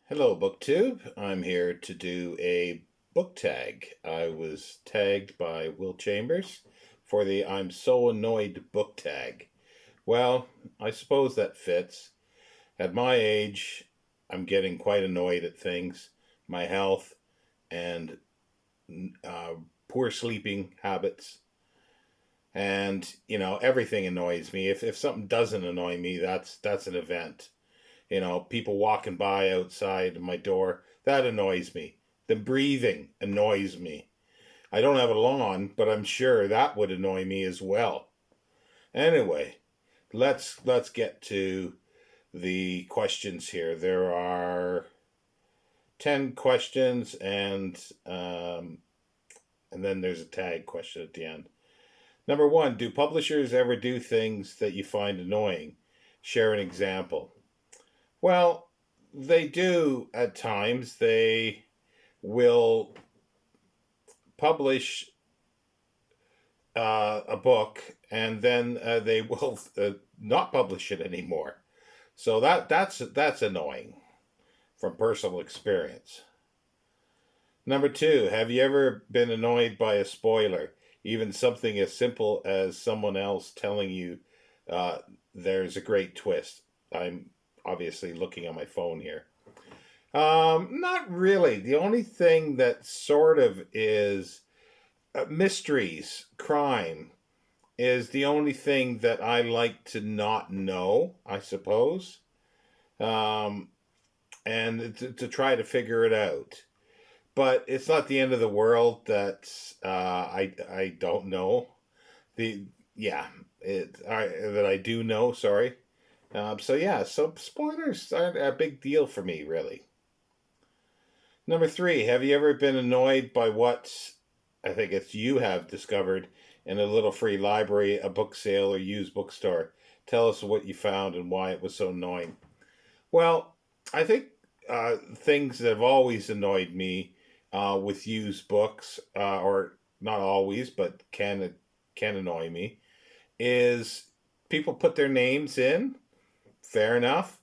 Hello, BookTube. I'm here to do a book tag. I was tagged by Will Chambers for the I'm So Annoyed book tag. Well, I suppose that fits. At my age, I'm getting quite annoyed at things, my health, and uh, poor sleeping habits. And, everything annoys me. If something doesn't annoy me, that's an event. People walking by outside my door, that annoys me. The breathing annoys me. I don't have a lawn, but I'm sure that would annoy me as well. Anyway, let's get to the questions here. There are 10 questions and then there's a tag question at the end. Number 1, do publishers ever do things that you find annoying? Share an example. Well, they do at times. They will publish a book and then they will not publish it anymore. So that's annoying from personal experience. Number 2, have you ever been annoyed by a spoiler? Even something as simple as someone else telling you uh, there's a great twist. I'm obviously looking on my phone here. Not really. The only thing that sort of is mysteries, crime, is the only thing that I like to not know, I suppose, um, and to try to figure it out. But it's not the end of the world that I don't know the yeah that I do know. Sorry. So yeah, so spoilers aren't a big deal for me, really. Number 3, have you ever been annoyed by what I think it's you have discovered in a little free library, a book sale, or used bookstore? Tell us what you found and why it was so annoying. Well, I think things that have always annoyed me with used books, or not always, but can annoy me, is people put their names in. Fair enough,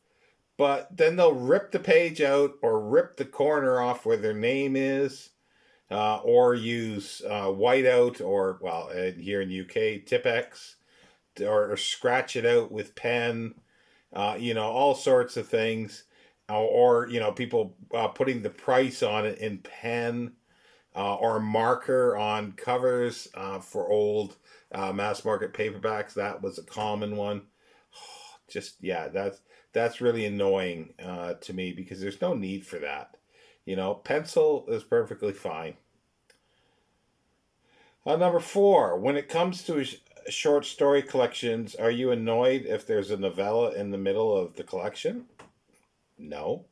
but then they'll rip the page out or rip the corner off where their name is, or use whiteout or, well, here in the UK, Tipex, or scratch it out with pen, all sorts of things. Or, people putting the price on it in pen, or marker on covers for old mass market paperbacks. That was a common one. Just, yeah, that's really annoying to me because there's no need for that. Pencil is perfectly fine. Number 4, when it comes to short story collections, are you annoyed if there's a novella in the middle of the collection? No,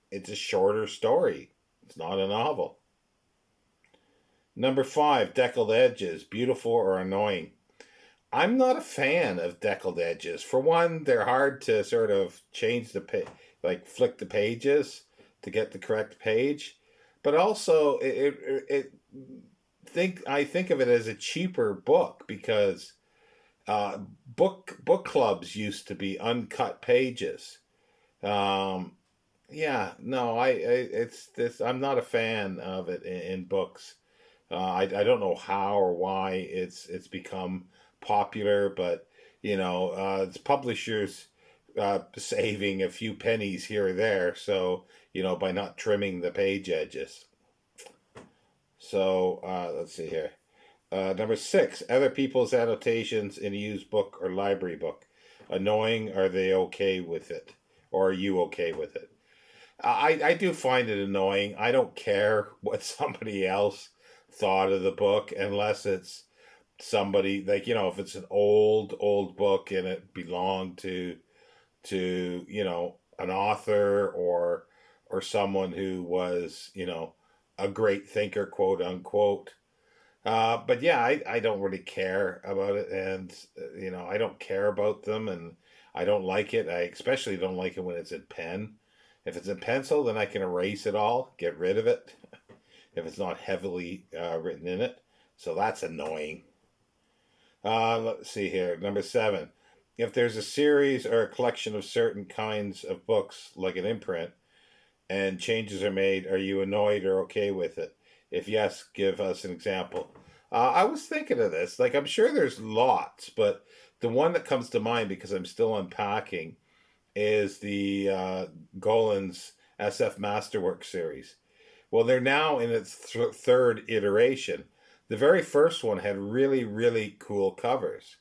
it's a shorter story. It's not a novel. Number 5, deckled edges, beautiful or annoying? I'm not a fan of deckled edges. For one, they're hard to sort of change like flick the pages to get the correct page. But also, I think of it as a cheaper book because uh, book clubs used to be uncut pages. Um, yeah, no, it's this. I'm not a fan of it in books. I don't know how or why it's become popular, but it's publishers saving a few pennies here or there. So by not trimming the page edges. So let's see here. Number 6, other people's annotations in a used book or library book. Annoying? Are they okay with it, or are you okay with it? I do find it annoying. I don't care what somebody else thought of the book unless it's somebody, like, if it's an old book and it belonged to an author or someone who was a great thinker, quote unquote. But yeah, I don't really care about it, and I don't care about them, and I don't like it. I especially don't like it when it's in pen. If it's in pencil, then I can erase it all, get rid of it if it's not heavily written in it. So that's annoying. Let's see here. Number 7. if there's a series or a collection of certain kinds of books, like an imprint, and changes are made, are you annoyed or okay with it? If yes, give us an example. I was thinking of this. Like, I'm sure there's lots, but the one that comes to mind because I'm still unpacking is the Golan's SF Masterwork series. Well, they're now in its third iteration. The very first one had really, really cool covers.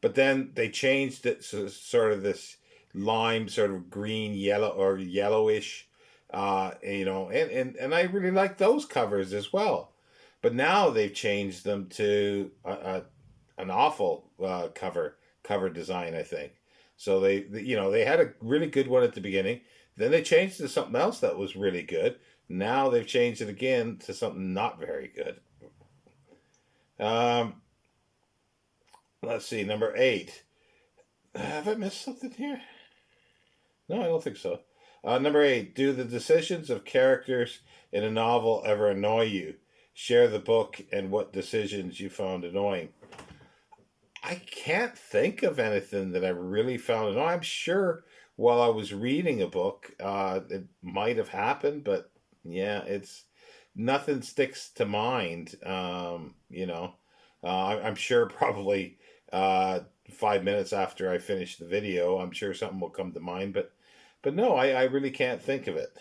But then they changed it to sort of this lime, sort of green, yellow, or yellowish, and I really like those covers as well. But now they've changed them to an awful cover design, I think. So they had a really good one at the beginning. Then they changed it to something else that was really good. Now they've changed it again to something not very good. Um, let's see, number 8. Have I missed something here? No, I don't think so. Number 8. Do the decisions of characters in a novel ever annoy you? Share the book and what decisions you found annoying. I can't think of anything that I really found annoying. I'm sure while I was reading a book, it might have happened, but yeah, it's nothing sticks to mind. I'm sure probably 5 minutes after I finish the video, I'm sure something will come to mind, but no, I really can't think of it.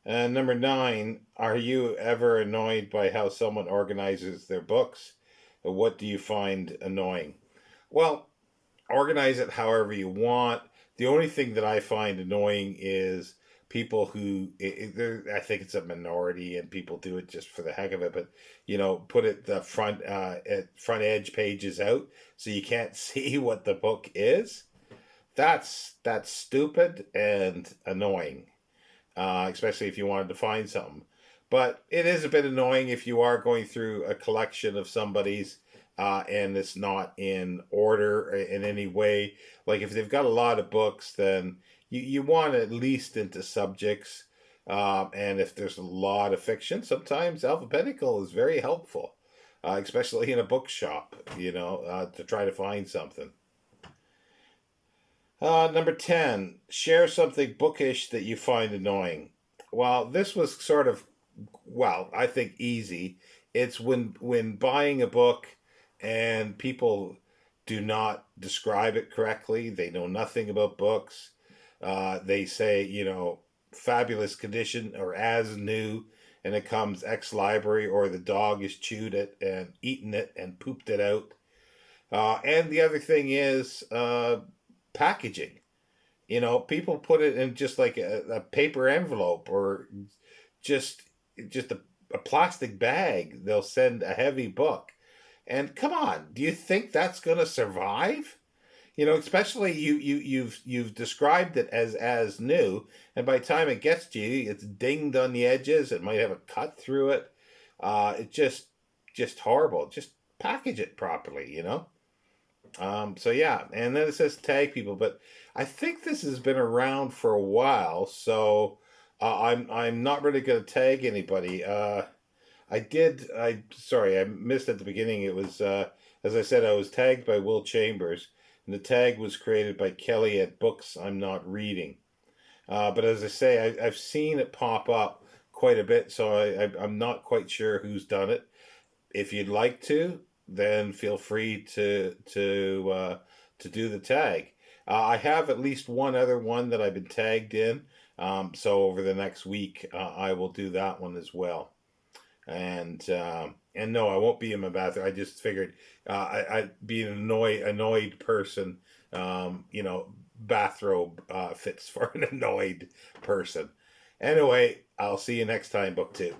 And number 9, are you ever annoyed by how someone organizes their books? What do you find annoying? Well, organize it however you want. The only thing that I find annoying is people who, I think it's a minority and people do it just for the heck of it, but put it the front edge pages out so you can't see what the book is. That's stupid and annoying, especially if you wanted to find something. But it is a bit annoying if you are going through a collection of somebody's and it's not in order in any way. Like if they've got a lot of books, then you want at least into subjects. And if there's a lot of fiction, sometimes alphabetical is very helpful, especially in a bookshop, to try to find something. Number 10, share something bookish that you find annoying. Well, this was sort of, I think easy. It's when buying a book and people do not describe it correctly. They know nothing about books. They say, fabulous condition or as new, and it comes ex library, or the dog has chewed it and eaten it and pooped it out. And the other thing is packaging. People put it in just like a paper envelope or just a plastic bag. They'll send a heavy book. And come on, do you think that's going to survive? Especially you've described it as new, and by the time it gets to you, it's dinged on the edges. It might have a cut through it. It's just horrible. Just package it properly. So yeah, and then it says tag people, but I think this has been around for a while, so I'm not really going to tag anybody. Sorry, I missed at the beginning. It was as I said, I was tagged by Will Chambers, and the tag was created by Kelly at Books I'm Not Reading. But as I say, I've seen it pop up quite a bit, so I'm not quite sure who's done it. If you'd like to, then feel free to do the tag. I have at least one other one that I've been tagged in. So over the next week, I will do that one as well. And no, I won't be in my bathroom. I just figured I'd be an annoyed person. Bathrobe fits for an annoyed person. Anyway, I'll see you next time, Book 2.